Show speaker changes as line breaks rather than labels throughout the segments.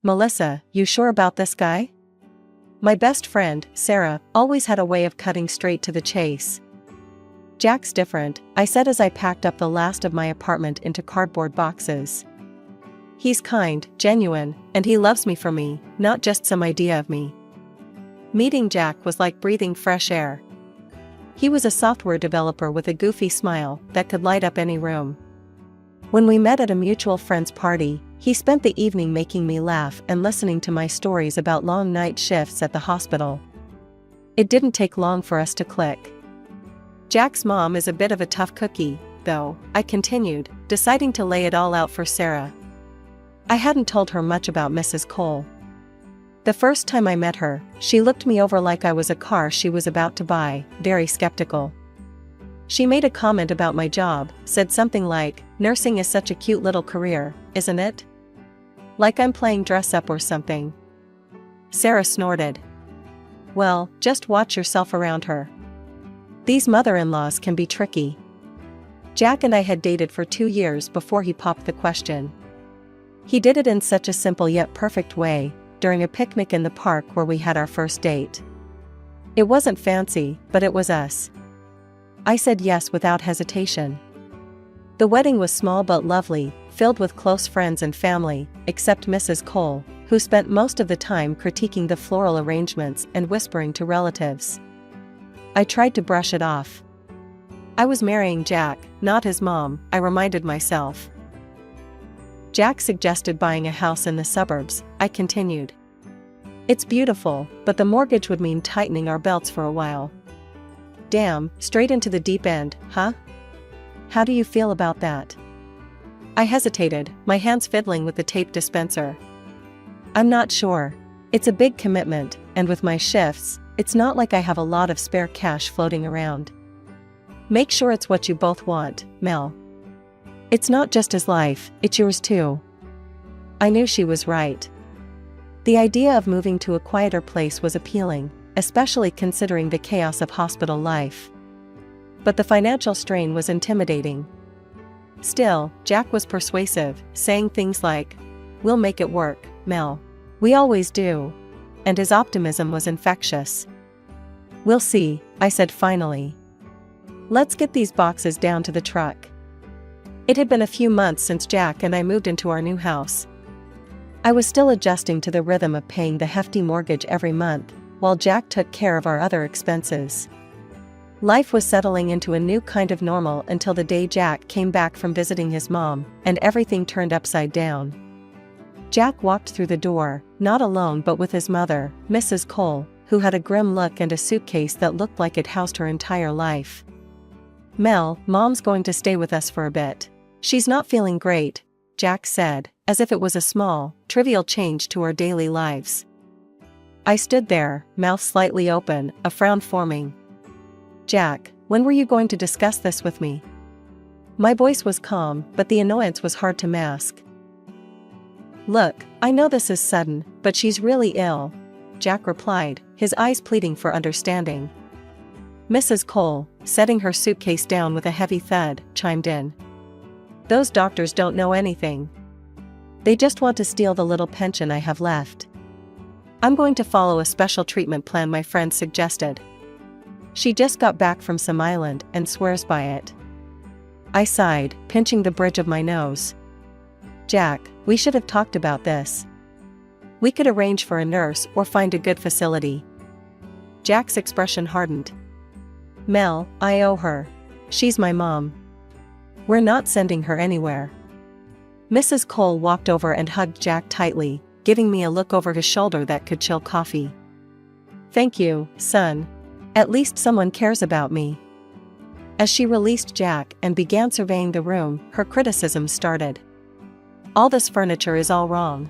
Melissa, you sure about this guy? My best friend, Sarah, always had a way of cutting straight to the chase. Jack's different, I said as I packed up the last of my apartment into cardboard boxes. He's kind, genuine, and he loves me for me, not just some idea of me. Meeting Jack was like breathing fresh air. He was a software developer with a goofy smile that could light up any room. When we met at a mutual friend's party, he spent the evening making me laugh and listening to my stories about long night shifts at the hospital. It didn't take long for us to click. Jack's mom is a bit of a tough cookie, though, I continued, deciding to lay it all out for Sarah. I hadn't told her much about Mrs. Cole. The first time I met her, she looked me over like I was a car she was about to buy, very skeptical. She made a comment about my job, said something like, "Nursing is such a cute little career, isn't it? Like I'm playing dress up or something." Sarah snorted. Well, just watch yourself around her. These mother-in-laws can be tricky. Jack and I had dated for 2 years before he popped the question. He did it in such a simple yet perfect way, during a picnic in the park where we had our first date. It wasn't fancy, but it was us. I said yes without hesitation. The wedding was small but lovely, filled with close friends and family, except Mrs. Cole, who spent most of the time critiquing the floral arrangements and whispering to relatives. I tried to brush it off. I was marrying Jack, not his mom, I reminded myself. Jack suggested buying a house in the suburbs, I continued. It's beautiful, but the mortgage would mean tightening our belts for a while. Damn, straight into the deep end, huh? How do you feel about that? I hesitated, my hands fiddling with the tape dispenser. I'm not sure. It's a big commitment, and with my shifts, it's not like I have a lot of spare cash floating around. Make sure it's what you both want, Mel. It's not just his life, it's yours too. I knew she was right. The idea of moving to a quieter place was appealing, especially considering the chaos of hospital life. But the financial strain was intimidating. Still, Jack was persuasive, saying things like, "We'll make it work, Mel. We always do." And his optimism was infectious. "We'll see," I said finally. "Let's get these boxes down to the truck." It had been a few months since Jack and I moved into our new house. I was still adjusting to the rhythm of paying the hefty mortgage every month, while Jack took care of our other expenses. Life was settling into a new kind of normal until the day Jack came back from visiting his mom, and everything turned upside down. Jack walked through the door, not alone but with his mother, Mrs. Cole, who had a grim look and a suitcase that looked like it housed her entire life. "Mel, Mom's going to stay with us for a bit. She's not feeling great," Jack said, as if it was a small, trivial change to our daily lives. I stood there, mouth slightly open, a frown forming. "Jack, when were you going to discuss this with me?" My voice was calm, but the annoyance was hard to mask. "Look, I know this is sudden, but she's really ill," Jack replied, his eyes pleading for understanding. Mrs. Cole, setting her suitcase down with a heavy thud, chimed in. "Those doctors don't know anything. They just want to steal the little pension I have left. I'm going to follow a special treatment plan my friend suggested. She just got back from some island and swears by it." I sighed, pinching the bridge of my nose. "Jack, we should have talked about this. We could arrange for a nurse or find a good facility." Jack's expression hardened. "Mel, I owe her. She's my mom. We're not sending her anywhere." Mrs. Cole walked over and hugged Jack tightly, giving me a look over his shoulder that could chill coffee. "Thank you, son. At least someone cares about me." As she released Jack and began surveying the room, her criticism started. "All this furniture is all wrong.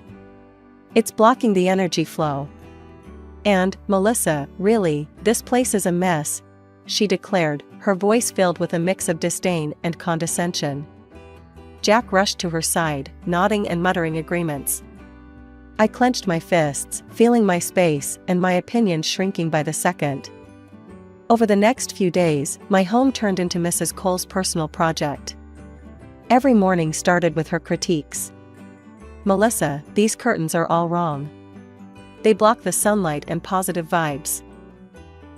It's blocking the energy flow. And, Melissa, really, this place is a mess," she declared, her voice filled with a mix of disdain and condescension. Jack rushed to her side, nodding and muttering agreements. I clenched my fists, feeling my space and my opinion shrinking by the second. Over the next few days, my home turned into Mrs. Cole's personal project. Every morning started with her critiques. Melissa, these curtains are all wrong. They block the sunlight and positive vibes.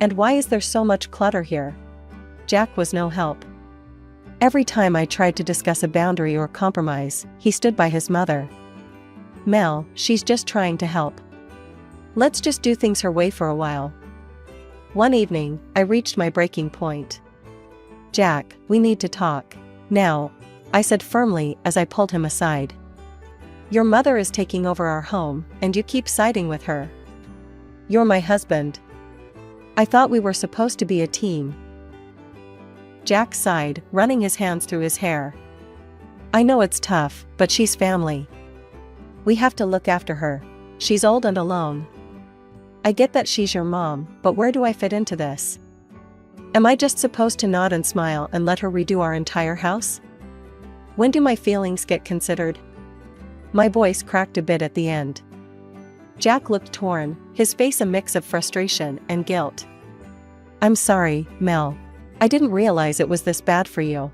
And why is there so much clutter here? Jack was no help. Every time I tried to discuss a boundary or compromise, he stood by his mother. Mel, she's just trying to help. Let's just do things her way for a while. One evening, I reached my breaking point. Jack, we need to talk. Now, I said firmly as I pulled him aside. Your mother is taking over our home, and you keep siding with her. You're my husband. I thought we were supposed to be a team. Jack sighed, running his hands through his hair. I know it's tough, but she's family. We have to look after her. She's old and alone. I get that she's your mom, but where do I fit into this? Am I just supposed to nod and smile and let her redo our entire house? When do my feelings get considered? My voice cracked a bit at the end. Jack looked torn, his face a mix of frustration and guilt. I'm sorry, Mel. I didn't realize it was this bad for you.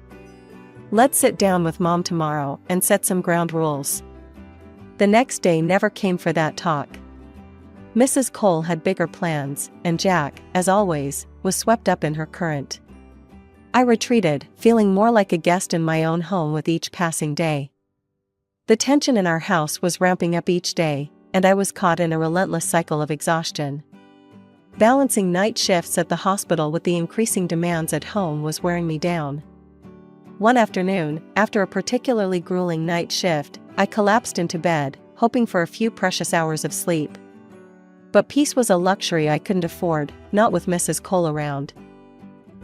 Let's sit down with Mom tomorrow and set some ground rules. The next day never came for that talk. Mrs. Cole had bigger plans, and Jack, as always, was swept up in her current. I retreated, feeling more like a guest in my own home with each passing day. The tension in our house was ramping up each day, and I was caught in a relentless cycle of exhaustion. Balancing night shifts at the hospital with the increasing demands at home was wearing me down. One afternoon, after a particularly grueling night shift, I collapsed into bed, hoping for a few precious hours of sleep. But peace was a luxury I couldn't afford, not with Mrs. Cole around.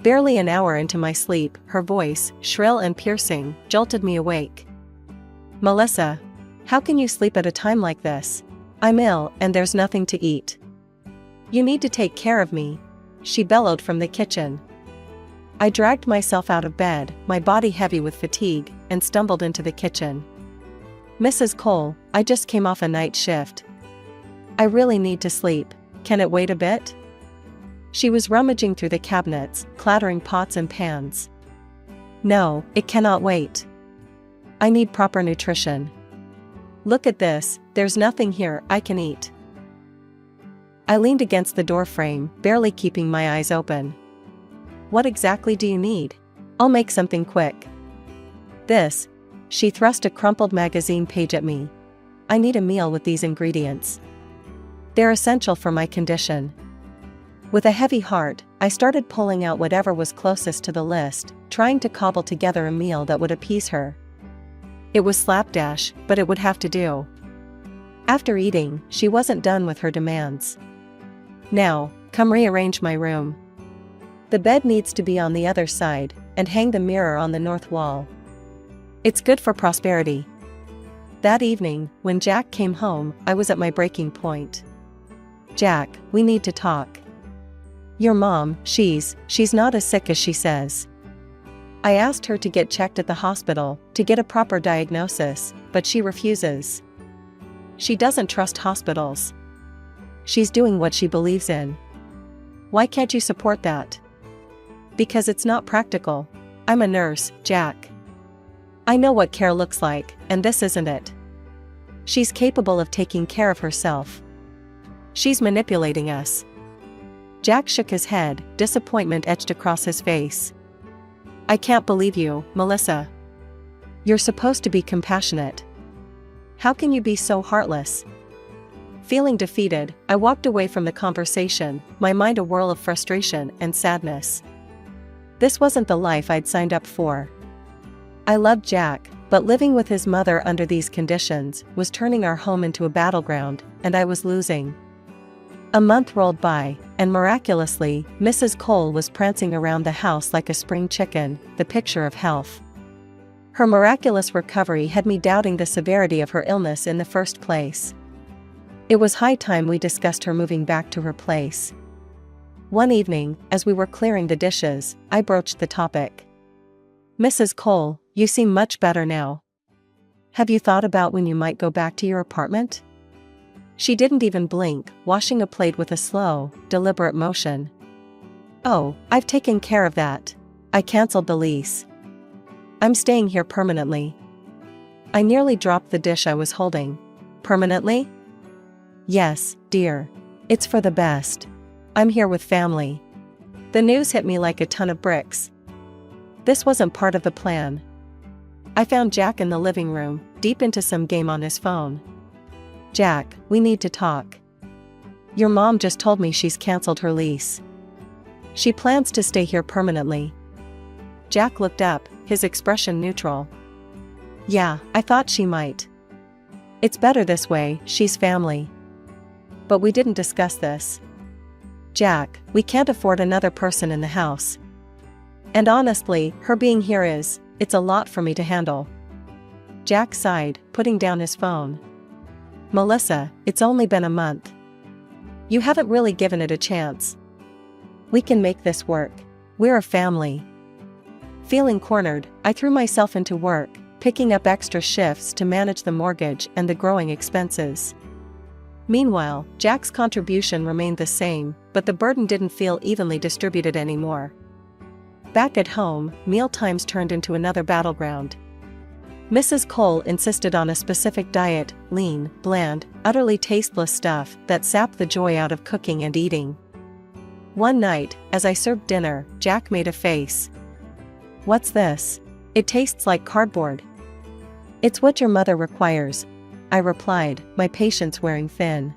Barely an hour into my sleep, her voice, shrill and piercing, jolted me awake. Melissa, how can you sleep at a time like this? I'm ill and there's nothing to eat. You need to take care of me, she bellowed from the kitchen. I dragged myself out of bed, my body heavy with fatigue, and stumbled into the kitchen. Mrs. Cole, I just came off a night shift. I really need to sleep. Can it wait a bit? She was rummaging through the cabinets, clattering pots and pans. No, it cannot wait. I need proper nutrition. Look at this, there's nothing here I can eat. I leaned against the doorframe, barely keeping my eyes open. What exactly do you need? I'll make something quick. This. She thrust a crumpled magazine page at me. I need a meal with these ingredients. They're essential for my condition. With a heavy heart, I started pulling out whatever was closest to the list, trying to cobble together a meal that would appease her. It was slapdash, but it would have to do. After eating, she wasn't done with her demands. Now, come rearrange my room. The bed needs to be on the other side, and hang the mirror on the north wall. It's good for prosperity. That evening, when Jack came home, I was at my breaking point. Jack, we need to talk. Your mom, she's not as sick as she says. I asked her to get checked at the hospital, to get a proper diagnosis, but she refuses. She doesn't trust hospitals. She's doing what she believes in. Why can't you support that? Because it's not practical. I'm a nurse, Jack. I know what care looks like, and this isn't it. She's capable of taking care of herself. She's manipulating us. Jack shook his head, disappointment etched across his face. I can't believe you, Melissa. You're supposed to be compassionate. How can you be so heartless? Feeling defeated, I walked away from the conversation, my mind a whirl of frustration and sadness. This wasn't the life I'd signed up for. I loved Jack, but living with his mother under these conditions was turning our home into a battleground, and I was losing. A month rolled by, and miraculously, Mrs. Cole was prancing around the house like a spring chicken, the picture of health. Her miraculous recovery had me doubting the severity of her illness in the first place. It was high time we discussed her moving back to her place. One evening, as we were clearing the dishes, I broached the topic. Mrs. Cole, you seem much better now. Have you thought about when you might go back to your apartment? She didn't even blink, washing a plate with a slow, deliberate motion. Oh, I've taken care of that. I canceled the lease. I'm staying here permanently. I nearly dropped the dish I was holding. Permanently? Yes, dear. It's for the best. I'm here with family. The news hit me like a ton of bricks. This wasn't part of the plan. I found Jack in the living room, deep into some game on his phone. Jack, we need to talk. Your mom just told me she's canceled her lease. She plans to stay here permanently. Jack looked up, his expression neutral. Yeah, I thought she might. It's better this way, she's family. But we didn't discuss this. Jack, we can't afford another person in the house. And honestly, her being here it's a lot for me to handle. Jack sighed, putting down his phone. Melissa, it's only been a month. You haven't really given it a chance. We can make this work. We're a family. Feeling cornered, I threw myself into work, picking up extra shifts to manage the mortgage and the growing expenses. Meanwhile, Jack's contribution remained the same, but the burden didn't feel evenly distributed anymore. Back at home, mealtimes turned into another battleground. Mrs. Cole insisted on a specific diet, lean, bland, utterly tasteless stuff that sapped the joy out of cooking and eating. One night, as I served dinner, Jack made a face. What's this? It tastes like cardboard. It's what your mother requires, I replied, my patience wearing thin.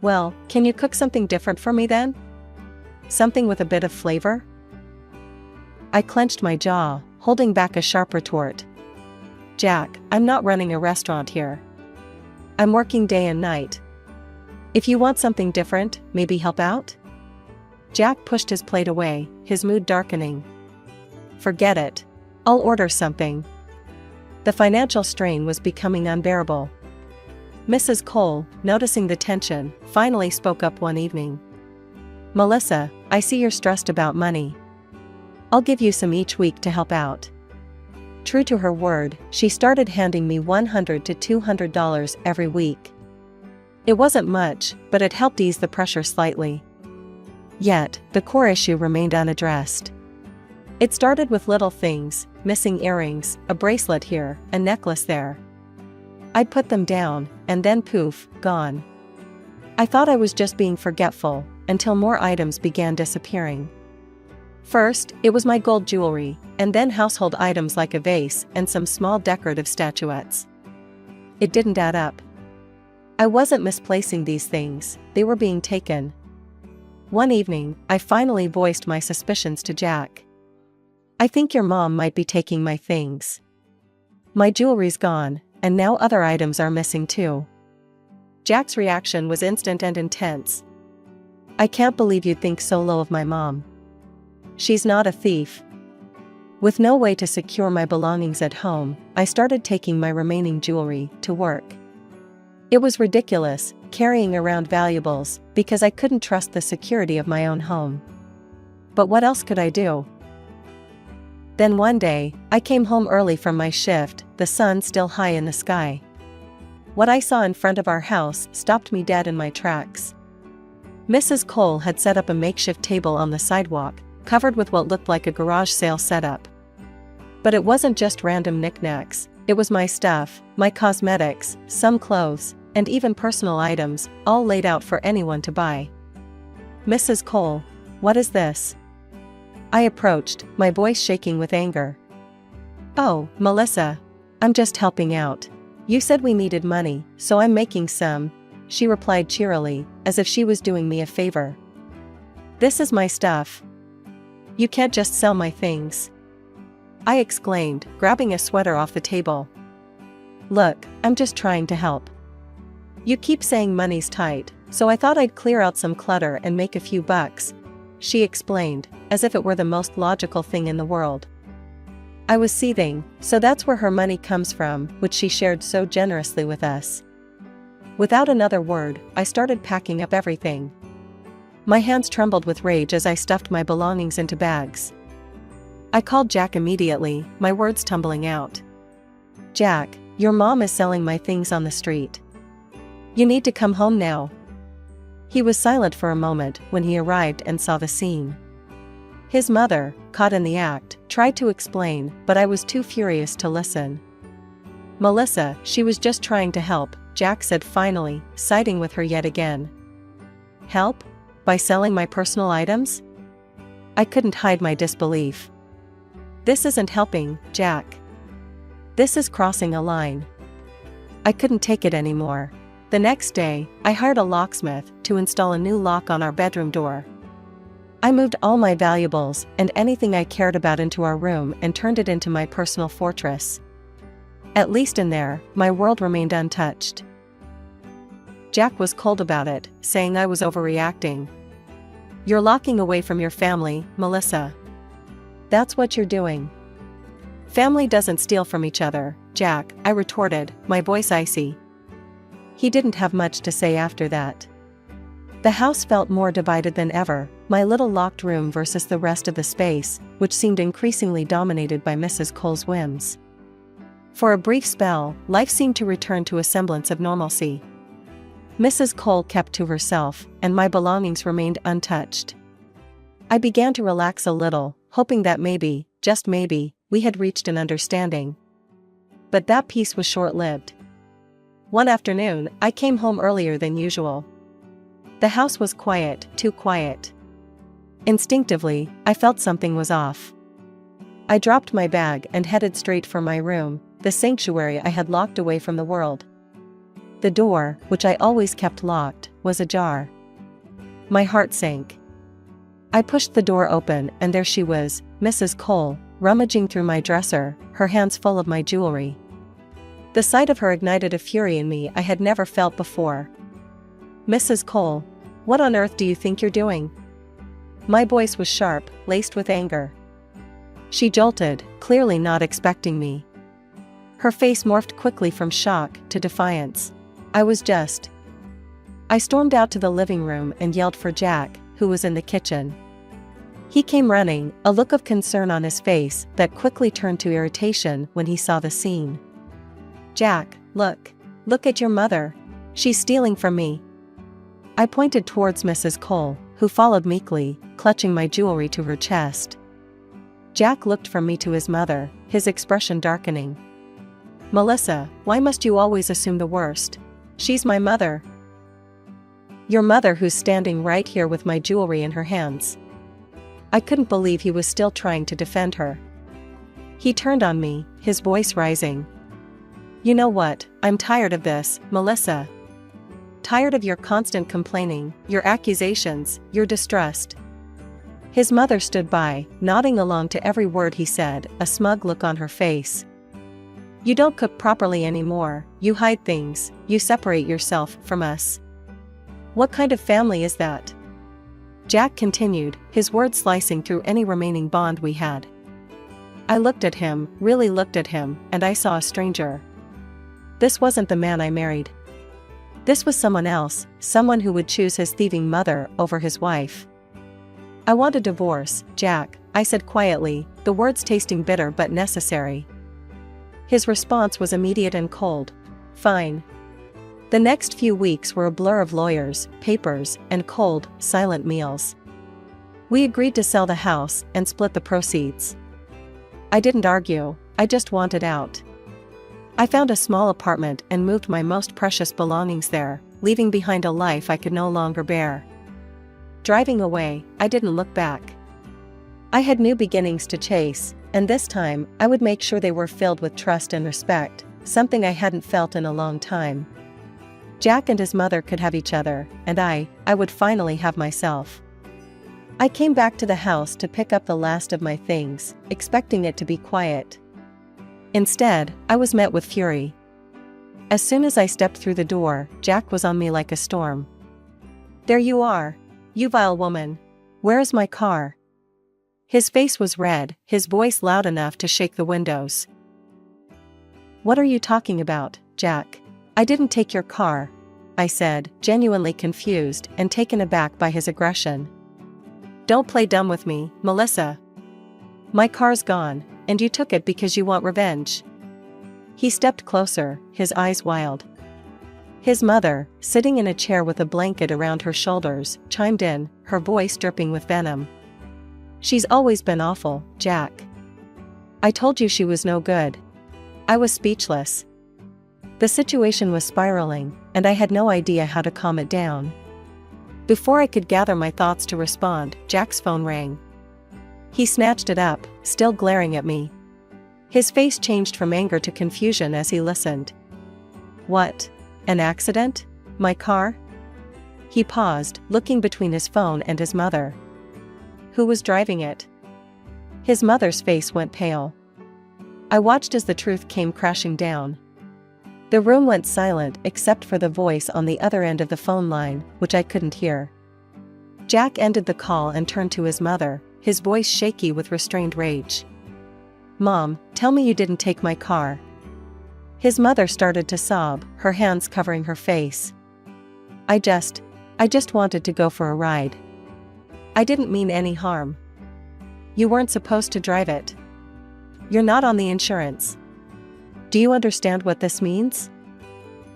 Well, can you cook something different for me then? Something with a bit of flavor? I clenched my jaw, holding back a sharp retort. Jack, I'm not running a restaurant here. I'm working day and night. If you want something different, maybe help out? Jack pushed his plate away, his mood darkening. Forget it. I'll order something. The financial strain was becoming unbearable. Mrs. Cole, noticing the tension, finally spoke up one evening. Melissa, I see you're stressed about money. I'll give you some each week to help out. True to her word, she started handing me $100 to $200 every week. It wasn't much, but it helped ease the pressure slightly. Yet, the core issue remained unaddressed. It started with little things, missing earrings, a bracelet here, a necklace there. I'd put them down, and then poof, gone. I thought I was just being forgetful, until more items began disappearing. First, it was my gold jewelry, and then household items like a vase and some small decorative statuettes. It didn't add up. I wasn't misplacing these things, they were being taken. One evening, I finally voiced my suspicions to Jack. I think your mom might be taking my things. My jewelry's gone, and now other items are missing too. Jack's reaction was instant and intense. I can't believe you'd think so low of my mom. She's not a thief. With no way to secure my belongings at home, I started taking my remaining jewelry to work. It was ridiculous, carrying around valuables, because I couldn't trust the security of my own home. But what else could I do? Then one day, I came home early from my shift, the sun still high in the sky. What I saw in front of our house stopped me dead in my tracks. Mrs. Cole had set up a makeshift table on the sidewalk, covered with what looked like a garage sale setup. But it wasn't just random knickknacks, it was my stuff, my cosmetics, some clothes, and even personal items, all laid out for anyone to buy. Mrs. Cole, what is this? I approached, my voice shaking with anger. Oh, Melissa. I'm just helping out. You said we needed money, so I'm making some, she replied cheerily, as if she was doing me a favor. This is my stuff. You can't just sell my things. I exclaimed, grabbing a sweater off the table. Look, I'm just trying to help. You keep saying money's tight, so I thought I'd clear out some clutter and make a few bucks, she explained, as if it were the most logical thing in the world. I was seething, so that's where her money comes from, which she shared so generously with us. Without another word, I started packing up everything. My hands trembled with rage as I stuffed my belongings into bags. I called Jack immediately, my words tumbling out. Jack, your mom is selling my things on the street. You need to come home now. He was silent for a moment when he arrived and saw the scene. His mother, caught in the act, tried to explain, but I was too furious to listen. Melissa, she was just trying to help, Jack said finally, siding with her yet again. Help? By selling my personal items? I couldn't hide my disbelief. This isn't helping, Jack. This is crossing a line. I couldn't take it anymore. The next day, I hired a locksmith to install a new lock on our bedroom door. I moved all my valuables and anything I cared about into our room and turned it into my personal fortress. At least in there, my world remained untouched. Jack was cold about it, saying I was overreacting. You're locking away from your family, Melissa. That's what you're doing. Family doesn't steal from each other, Jack, I retorted, my voice icy. He didn't have much to say after that. The house felt more divided than ever, my little locked room versus the rest of the space, which seemed increasingly dominated by Mrs. Cole's whims. For a brief spell, life seemed to return to a semblance of normalcy. Mrs. Cole kept to herself, and my belongings remained untouched. I began to relax a little, hoping that maybe, just maybe, we had reached an understanding. But that peace was short-lived. One afternoon, I came home earlier than usual. The house was quiet, too quiet. Instinctively, I felt something was off. I dropped my bag and headed straight for my room, the sanctuary I had locked away from the world. The door, which I always kept locked, was ajar. My heart sank. I pushed the door open and there she was, Mrs. Cole, rummaging through my dresser, her hands full of my jewelry. The sight of her ignited a fury in me I had never felt before. Mrs. Cole, what on earth do you think you're doing? My voice was sharp, laced with anger. She jolted, clearly not expecting me. Her face morphed quickly from shock to defiance. I stormed out to the living room and yelled for Jack, who was in the kitchen. He came running, a look of concern on his face that quickly turned to irritation when he saw the scene. Jack, look at your mother. She's stealing from me. I pointed towards Mrs. Cole, who followed meekly, clutching my jewelry to her chest. Jack looked from me to his mother, his expression darkening. Melissa, why must you always assume the worst? She's my mother. Your mother who's standing right here with my jewelry in her hands. I couldn't believe he was still trying to defend her. He turned on me, his voice rising. You know what, I'm tired of this, Melissa. Tired of your constant complaining, your accusations, your distrust. His mother stood by, nodding along to every word he said, a smug look on her face. You don't cook properly anymore, you hide things, you separate yourself from us. What kind of family is that? Jack continued, his words slicing through any remaining bond we had. I looked at him, really looked at him, and I saw a stranger. This wasn't the man I married. This was someone else, someone who would choose his thieving mother over his wife. I want a divorce, Jack, I said quietly, the words tasting bitter but necessary. His response was immediate and cold. Fine. The next few weeks were a blur of lawyers, papers, and cold, silent meals. We agreed to sell the house and split the proceeds. I didn't argue, I just wanted out. I found a small apartment and moved my most precious belongings there, leaving behind a life I could no longer bear. Driving away, I didn't look back. I had new beginnings to chase, and this time I would make sure they were filled with trust and respect, something I hadn't felt in a long time. Jack and his mother could have each other, and I would finally have myself. I came back to the house to pick up the last of my things, expecting it to be quiet. Instead, I was met with fury. As soon as I stepped through the door, Jack was on me like a storm. There you are, you vile woman. Where is my car? His face was red, his voice loud enough to shake the windows. What are you talking about, Jack? I didn't take your car, I said, genuinely confused and taken aback by his aggression. Don't play dumb with me, Melissa. My car's gone, and you took it because you want revenge. He stepped closer, his eyes wild. His mother, sitting in a chair with a blanket around her shoulders, chimed in, her voice dripping with venom. She's always been awful, Jack. I told you she was no good. I was speechless. The situation was spiraling, and I had no idea how to calm it down. Before I could gather my thoughts to respond, Jack's phone rang. He snatched it up, still glaring at me. His face changed from anger to confusion as he listened. What? An accident? My car? He paused, looking between his phone and his mother. Who was driving it? His mother's face went pale. I watched as the truth came crashing down. The room went silent except for the voice on the other end of the phone line, which I couldn't hear. Jack ended the call and turned to his mother, his voice shaky with restrained rage. Mom, tell me you didn't take my car. His mother started to sob, her hands covering her face. I just wanted to go for a ride. I didn't mean any harm. You weren't supposed to drive it. You're not on the insurance. Do you understand what this means?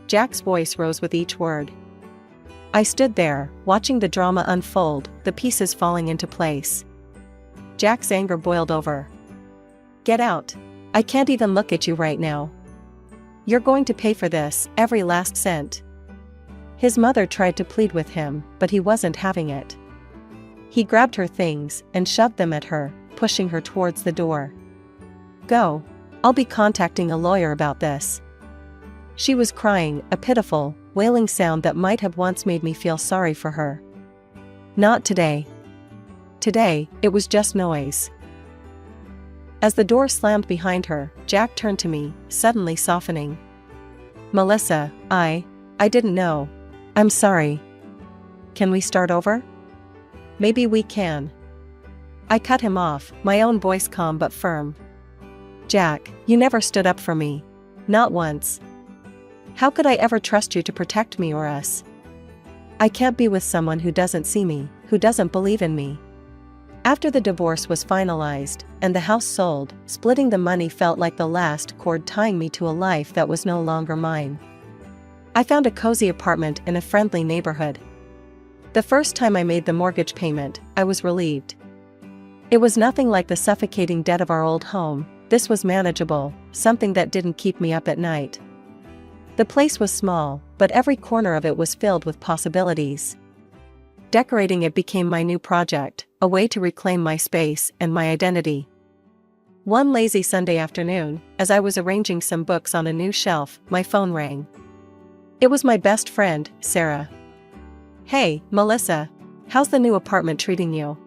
Jack's voice rose with each word. I stood there, watching the drama unfold, the pieces falling into place. Jack's anger boiled over. Get out. I can't even look at you right now. You're going to pay for this, every last cent. His mother tried to plead with him, but he wasn't having it. He grabbed her things and shoved them at her, pushing her towards the door. Go. I'll be contacting a lawyer about this. She was crying, a pitiful, wailing sound that might have once made me feel sorry for her. Not today. Today, it was just noise. As the door slammed behind her, Jack turned to me, suddenly softening. Melissa, I didn't know. I'm sorry. Can we start over? Maybe we can. I cut him off, my own voice calm but firm. Jack, you never stood up for me. Not once. How could I ever trust you to protect me or us? I can't be with someone who doesn't see me, who doesn't believe in me. After the divorce was finalized, and the house sold, splitting the money felt like the last cord tying me to a life that was no longer mine. I found a cozy apartment in a friendly neighborhood. The first time I made the mortgage payment, I was relieved. It was nothing like the suffocating debt of our old home. This was manageable, something that didn't keep me up at night. The place was small, but every corner of it was filled with possibilities. Decorating it became my new project, a way to reclaim my space and my identity. One lazy Sunday afternoon, as I was arranging some books on a new shelf, my phone rang. It was my best friend, Sarah. Hey, Melissa. How's the new apartment treating you?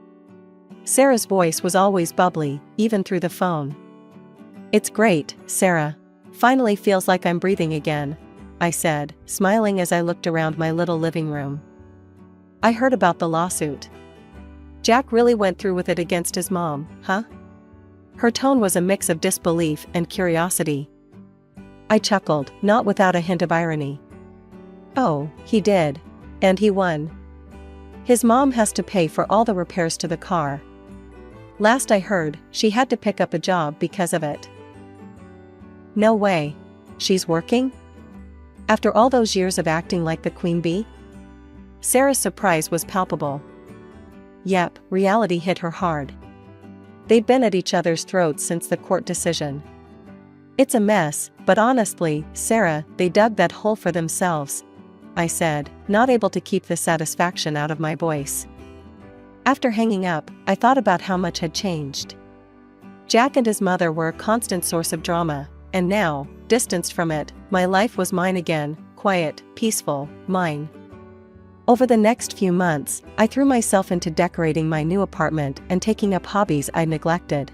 Sarah's voice was always bubbly, even through the phone. It's great, Sarah. Finally feels like I'm breathing again, I said, smiling as I looked around my little living room. I heard about the lawsuit. Jack really went through with it against his mom, huh? Her tone was a mix of disbelief and curiosity. I chuckled, not without a hint of irony. Oh, he did. And he won. His mom has to pay for all the repairs to the car. Last I heard, she had to pick up a job because of it. No way. She's working? After all those years of acting like the queen bee? Sarah's surprise was palpable. Yep, reality hit her hard. They'd been at each other's throats since the court decision. It's a mess, but honestly, Sarah, they dug that hole for themselves, I said, not able to keep the satisfaction out of my voice. After hanging up, I thought about how much had changed. Jack and his mother were a constant source of drama, and now, distanced from it, my life was mine again, quiet, peaceful, mine. Over the next few months, I threw myself into decorating my new apartment and taking up hobbies I neglected.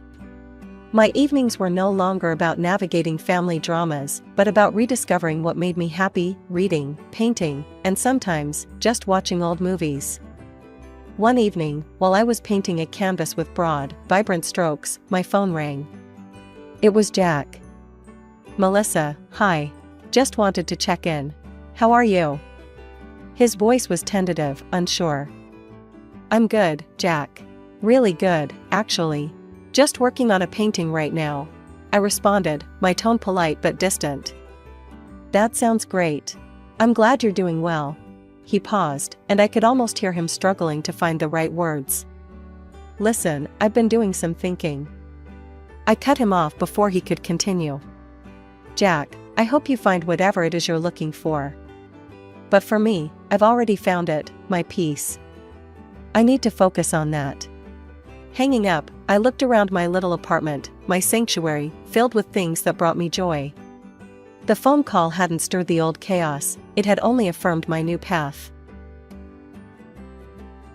My evenings were no longer about navigating family dramas, but about rediscovering what made me happy, reading, painting, and sometimes, just watching old movies. One evening, while I was painting a canvas with broad, vibrant strokes, my phone rang. It was Jack. Melissa, hi. Just wanted to check in. How are you? His voice was tentative, unsure. I'm good, Jack. Really good, actually. Just working on a painting right now. I responded, my tone polite but distant. That sounds great. I'm glad you're doing well. He paused, and I could almost hear him struggling to find the right words. Listen, I've been doing some thinking. I cut him off before he could continue. Jack, I hope you find whatever it is you're looking for. But for me, I've already found it, my peace. I need to focus on that. Hanging up, I looked around my little apartment, my sanctuary, filled with things that brought me joy. The phone call hadn't stirred the old chaos, it had only affirmed my new path.